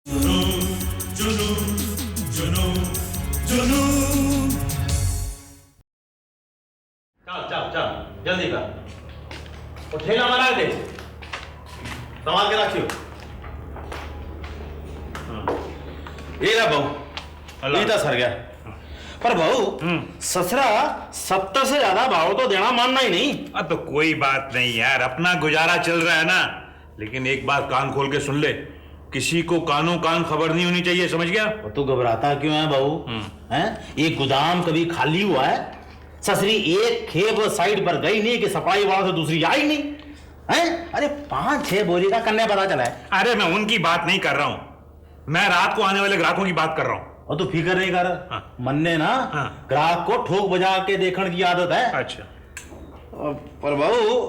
जुनून, जुनून, जुनून। चल चल चल जल्दी कर। वो ठेला मारा दे, संभाल के रखियो। ये रहा बहू, ये तो सर गया। पर बहू ससुरा 70 से ज्यादा भाव तो देना मानना ही नहीं। अब तो कोई बात नहीं यार, अपना गुजारा चल रहा है ना। लेकिन एक बात कान खोल के सुन ले, किसी को कानों कान खबर नहीं होनी चाहिए, समझ गया? तू घबराता क्यों है बहू? हैं? ये गोदाम कभी खाली हुआ है? ससुरी एक खेप साइड पर गई नहीं कि सफाई वालों से दूसरी आई नहीं हैं? अरे 5-6 बोरी का कन्या पता चला है। अरे मैं उनकी बात नहीं कर रहा हूं, मैं रात को आने वाले ग्राहकों की बात कर रहा हूं। और तू फिक्र नहीं कर। हाँ। मन्ने ना ग्राहक को ठोक बजा के देखने की आदत है। अच्छा पर बहू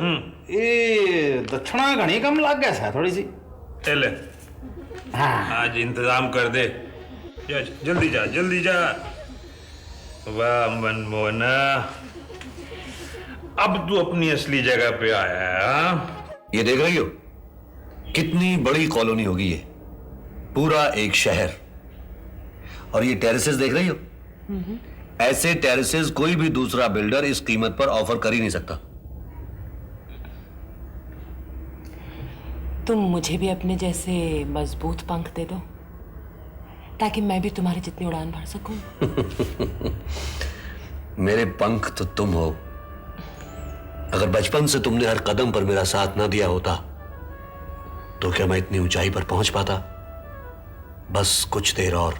ये दक्षिणा घनी कम लग गया है थोड़ी सी। चले हाँ। आज इंतजाम कर दे, जा जल्दी जा जल्दी जा। वाह मनमोहना, अब तू अपनी असली जगह पे आया है। हाँ? ये देख रही हो कितनी बड़ी कॉलोनी होगी ये, पूरा एक शहर। और ये टेरेसेस देख रही हो, ऐसे टेरेसेस कोई भी दूसरा बिल्डर इस कीमत पर ऑफर कर ही नहीं सकता। तुम मुझे भी अपने जैसे मजबूत पंख दे दो ताकि मैं भी तुम्हारी जितनी उड़ान भर सकूं। मेरे पंख तो तुम हो। अगर बचपन से तुमने हर कदम पर मेरा साथ ना दिया होता तो क्या मैं इतनी ऊंचाई पर पहुंच पाता? बस कुछ देर और,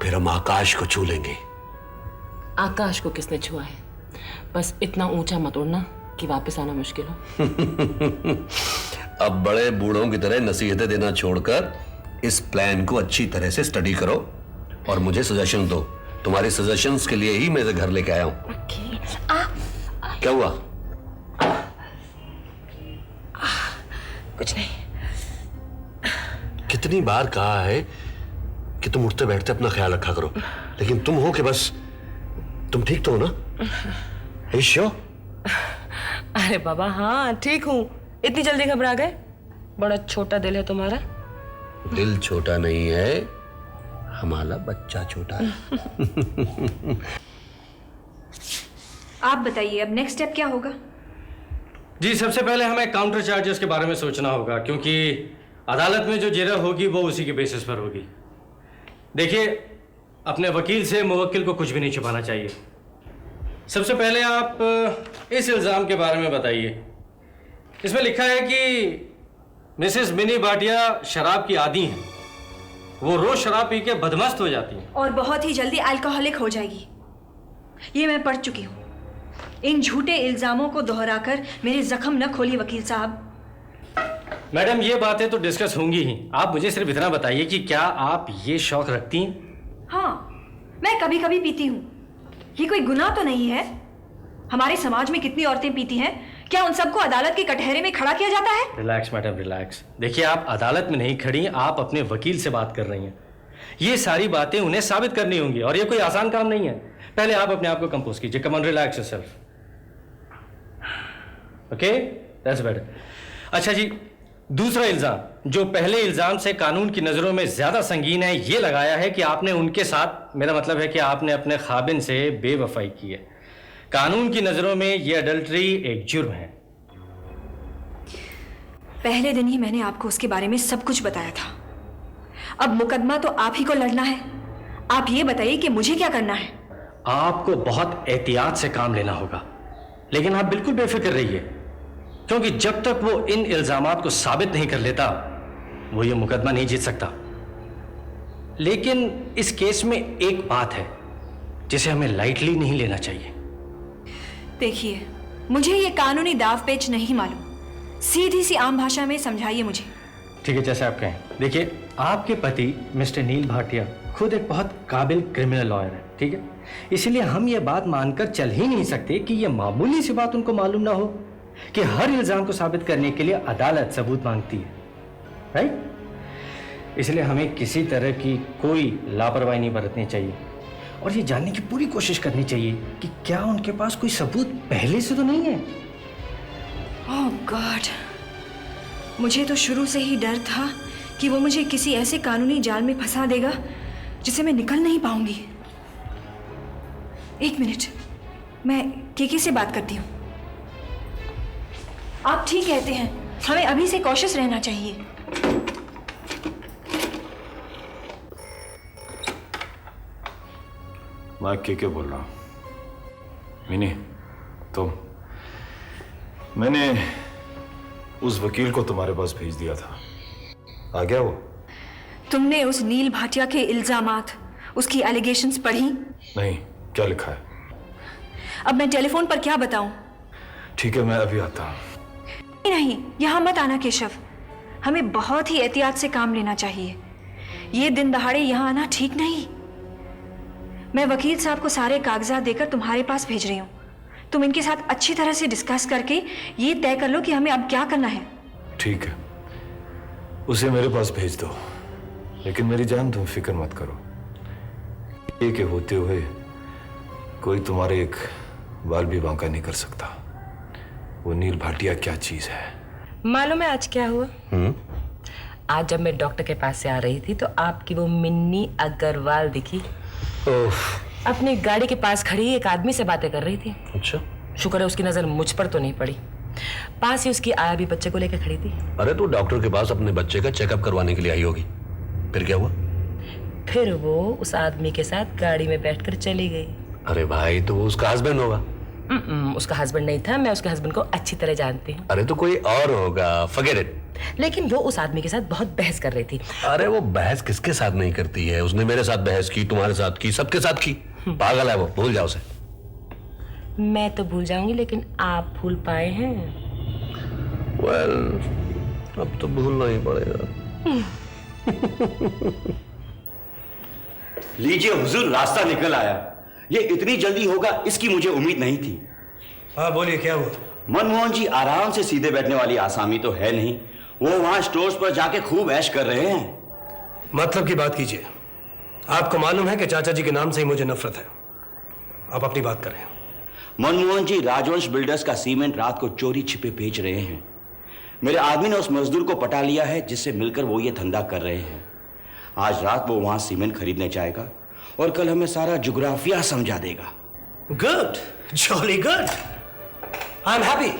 फिर हम आकाश को छू लेंगे। आकाश को किसने छुआ है? बस इतना ऊंचा मत उड़ना कि वापस आना मुश्किल हो। अब बड़े बूढ़ों की तरह नसीहतें देना छोड़कर इस प्लान को अच्छी तरह से स्टडी करो और मुझे सजेशन दो। तुम्हारे सजेशंस के लिए ही मैं घर लेके आया हूं। क्या हुआ? कुछ नहीं। कितनी बार कहा है कि तुम उठते बैठते अपना ख्याल रखा करो, लेकिन तुम हो कि बस तुम ठीक तो हो ना? श्योर? अरे बाबा हाँ ठीक हूँ। इतनी जल्दी घबरा गए? बड़ा छोटा दिल है तुम्हारा। दिल छोटा नहीं है, हमारा बच्चा छोटा है। आप बताइए अब नेक्स्ट स्टेप क्या होगा? जी सबसे पहले हमें काउंटर चार्जेस के बारे में सोचना होगा, क्योंकि अदालत में जो जेरा होगी वो उसी के बेसिस पर होगी। देखिए, अपने वकील से मुवक्किल को कुछ भी नहीं छुपाना चाहिए। सबसे पहले आप इस इल्ज़ाम के बारे में बताइए। इसमें लिखा है कि मिसेस मिनी भाटिया शराब की आदी हैं। वो रोज शराब पी के बदमस्त हो जाती हैं और बहुत ही जल्दी अल्कोहलिक हो जाएगी। ये मैं पढ़ चुकी हूँ। इन झूठे इल्जामों को दोहराकर मेरे जख्म न खोली वकील साहब। मैडम, ये बातें तो डिस्कस होंगी ही। आप मुझे सिर्फ इतना बताइए कि क्या आप ये शौक रखती हैं? हाँ, मैं कभी कभी पीती हूँ। ये कोई गुनाह तो नहीं है। हमारे समाज में कितनी औरतें पीती हैं, क्या उन सबको अदालत के कटहरे में खड़ा किया जाता है? Relax madam, relax. देखिए, आप अदालत में नहीं खड़ी, आप अपने वकील से बात कर रही हैं। ये सारी बातें उन्हें साबित करनी होंगी और ये कोई आसान काम नहीं है। पहले आप अपने आप को कंपोज कीजिए। Come on, relax yourself. Okay, that's better. अच्छा जी, दूसरा इल्जाम जो पहले इल्जाम से कानून की नजरों में ज्यादा संगीन है, ये लगाया है कि आपने उनके साथ, मेरा मतलब है कि आपने अपने खाबिन से बेवफाई की है। कानून की नजरों में ये अडल्ट्री एक जुर्म है। पहले दिन ही मैंने आपको उसके बारे में सब कुछ बताया था। अब मुकदमा तो आप ही को लड़ना है। आप ये बताइए कि मुझे क्या करना है? आपको बहुत एहतियात से काम लेना होगा, लेकिन आप बिल्कुल बेफिक्र रहिए, क्योंकि जब तक वो इन इल्जामात को साबित नहीं कर लेता वो ये मुकदमा नहीं जीत सकता। लेकिन इस केस में एक बात है जिसे हमें लाइटली नहीं लेना चाहिए। देखिए, मुझे ये कानूनी दाव पेच नहीं मालूम। सीधी सी आम भाषा में समझाइए मुझे। ठीक है, जैसे आप कहें। देखिए, आपके पति मिस्टर नील भाटिया खुद एक बहुत काबिल क्रिमिनल लॉयर है, ठीक है? इसीलिए हम ये बात मानकर चल ही नहीं सकते कि ये मामूली सी बात उनको मालूम ना हो कि हर इल्जाम को साबित करने के लिए अदालत सबूत मांगती है, राइट? इसलिए हमें किसी तरह की कोई लापरवाही नहीं बरतनी चाहिए और ये जानने की पूरी कोशिश करनी चाहिए कि क्या उनके पास कोई सबूत पहले से तो नहीं है। ओह गॉड, मुझे तो शुरू से ही डर था कि वो मुझे किसी ऐसे कानूनी जाल में फंसा देगा जिसे मैं निकल नहीं पाऊंगी। एक मिनट, मैं केके से बात करती हूँ। आप ठीक कहते हैं, हमें अभी से कॉशियस रहना चाहिए। मैं केके बोल रहा हूँ। मिनी, तुम, मैंने उस वकील को तुम्हारे पास भेज दिया था, आ गया वो? तुमने उस नील भाटिया के इल्जामात, उसकी एलिगेशंस पढ़ी? नहीं, क्या लिखा है? अब मैं टेलीफोन पर क्या बताऊं? ठीक है, मैं अभी आता हूँ। नहीं, यहाँ मत आना केशव, हमें बहुत ही एहतियात से काम लेना चाहिए। ये दिन दहाड़े यहाँ आना ठीक नहीं। मैं वकील साहब को सारे कागजात देकर तुम्हारे पास भेज रही हूँ। तुम इनके साथ अच्छी तरह से डिस्कस करके ये तय कर लो कि हमें अब क्या करना है। ठीक है, उसे मेरे पास भेज दो, लेकिन मेरी जान तुम फिक्र मत करो। ये के होते हुए कोई तुम्हारे एक बाल भी बांका नहीं कर सकता। वो नील भाटिया क्या चीज है मालूम है आज क्या हुआ? आज जब मैं डॉक्टर के पास से आ रही थी तो आपकी वो मिन्नी अग्रवाल दिखी। अपनी गाड़ी के पास खड़ी एक आदमी से बातें कर रही थी। अच्छा, शुक्र है उसकी नजर मुझ पर तो नहीं पड़ी। पास ही उसकी आया भी बच्चे को लेकर खड़ी थी। अरे तो डॉक्टर के पास अपने बच्चे का चेकअप करवाने के लिए आई होगी। फिर क्या हुआ? फिर वो उस आदमी के साथ गाड़ी में बैठकर चली गई। अरे भाई, तो वो उसका हस्बैंड होगा। उसका हस्बैंड नहीं था, मैं उसके हस्बैंड को अच्छी तरह जानती हूँ। अरे तो कोई और होगा, फॉरगेट इट। लेकिन वो उस आदमी के साथ बहुत बहस कर रही थी। अरे वो बहस किसके साथ नहीं करती है? उसने मेरे साथ बहस की, तुम्हारे साथ की, सबके साथ की। पागल है वो, भूल जाओ उसे। मैं तो भूल जाऊंगी, लेकिन आप भूल पाए हैं? well, अब तो भूलना ही पड़ेगा। लीजिए हुजूर, रास्ता निकल आया। ये इतनी जल्दी होगा इसकी मुझे उम्मीद नहीं थी। हाँ बोलिए, क्या हुआ? मनमोहन जी आराम से सीधे बैठने वाली आसामी तो है नहीं। वो वहां स्टोर्स पर जाके खूब ऐश कर रहे हैं। मतलब की बात कीजिए। आपको मालूम है कि चाचा जी के नाम से ही मुझे नफरत है। आप अपनी बात करें। मनमोहन जी राजवंश बिल्डर्स का सीमेंट रात को चोरी छिपे बेच रहे हैं। मेरे आदमी ने उस मजदूर को पटा लिया है जिससे मिलकर वो ये धंधा कर रहे हैं। आज रात वो वहां सीमेंट खरीदने जाएगा और कल हमें सारा जुग्राफिया समझा देगा। Good, jolly good, I am happy.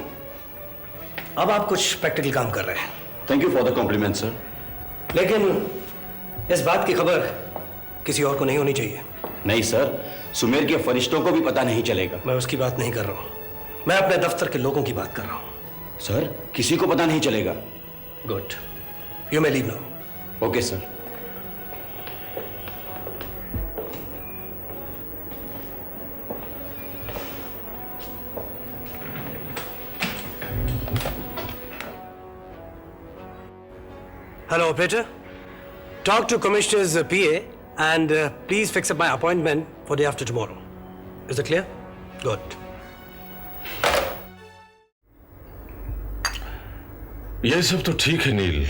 अब आप कुछ प्रैक्टिकल काम कर रहे हैं। Thank you for the compliment sir. लेकिन इस बात की खबर किसी और को नहीं होनी चाहिए। नहीं सर, सुमेर के फरिश्तों को भी पता नहीं चलेगा। मैं उसकी बात नहीं कर रहा हूं, मैं अपने दफ्तर के लोगों की बात कर रहा हूं। सर, किसी को पता नहीं चलेगा। Good, you may leave now. Okay sir. Hello, operator. Talk to Commissioner's PA and please fix up my appointment for day after tomorrow. Is it clear? Good. यह सब तो ठीक है नील,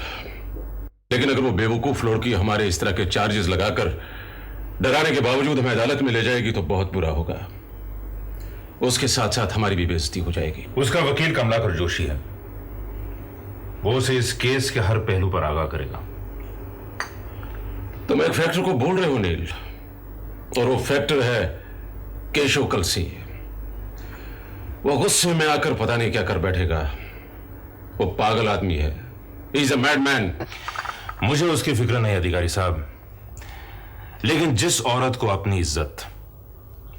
लेकिन अगर वो बेवकूफ लड़की हमारे इस तरह के चार्जेस लगाकर डराने के बावजूद हमें अदालत में ले जाएगी तो बहुत बुरा होगा। उसके साथ साथ हमारी भी बेइज्जती हो जाएगी। उसका वकील कमलाकर जोशी है, वो उसे इस केस के हर पहलू पर आगाह करेगा। तुम एक फैक्टर को बोल रहे हो नील, और वो फैक्टर है केशव कलसी। वो गुस्से में आकर पता नहीं क्या कर बैठेगा। वो पागल आदमी है, ही इज अ मैडमैन। मुझे उसकी फिक्र नहीं अधिकारी साहब, लेकिन जिस औरत को अपनी इज्जत,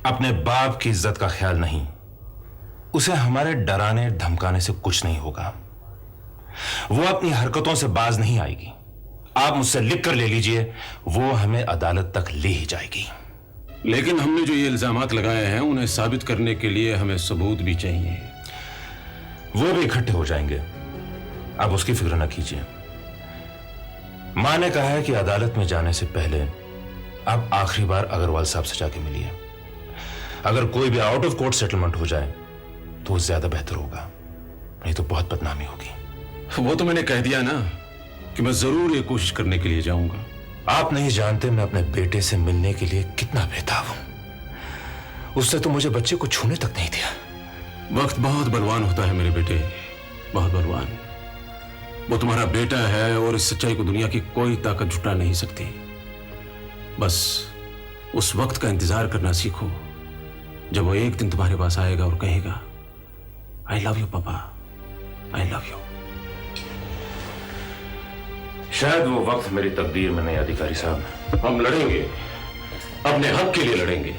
अपने बाप की इज्जत का ख्याल नहीं, उसे हमारे डराने धमकाने से कुछ नहीं होगा। वो अपनी हरकतों से बाज नहीं आएगी। आप मुझसे लिख कर ले लीजिए, वो हमें अदालत तक ले ही जाएगी। लेकिन हमने जो ये इल्जामात लगाए हैं उन्हें साबित करने के लिए हमें सबूत भी चाहिए। वो भी इकट्ठे हो जाएंगे, आप उसकी फिक्र न कीजिए। मां ने कहा है कि अदालत में जाने से पहले आप आखिरी बार अग्रवाल साहब से जाके मिलिए। अगर कोई भी आउट ऑफ कोर्ट सेटलमेंट हो जाए तो ज्यादा बेहतर होगा, नहीं तो बहुत बदनामी होगी। वो तो मैंने कह दिया ना कि मैं जरूर ये कोशिश करने के लिए जाऊंगा। आप नहीं जानते मैं अपने बेटे से मिलने के लिए कितना बेताब हूं। उससे तो मुझे बच्चे को छूने तक नहीं दिया। वक्त बहुत बलवान होता है मेरे बेटे, बहुत बलवान। वो तुम्हारा बेटा है और इस सच्चाई को दुनिया की कोई ताकत झुटा नहीं सकती। बस उस वक्त का इंतजार करना सीखो जब वो एक दिन तुम्हारे पास आएगा और कहेगा, आई लव यू पापा, आई लव यू। शायद वो वक्त मेरी तकदीर में नहीं अधिकारी साहब। हम लड़ेंगे, अपने हक के लिए लड़ेंगे,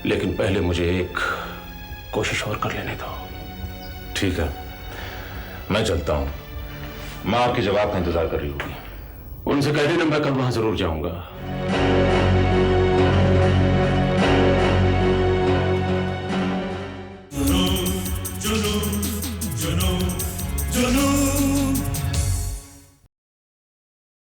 लेकिन पहले मुझे एक कोशिश और कर लेने दो। ठीक है, मैं चलता हूं। मां आपके जवाब का इंतजार कर रही होगी। उनसे कह देना मैं कल वहां जरूर जाऊंगा।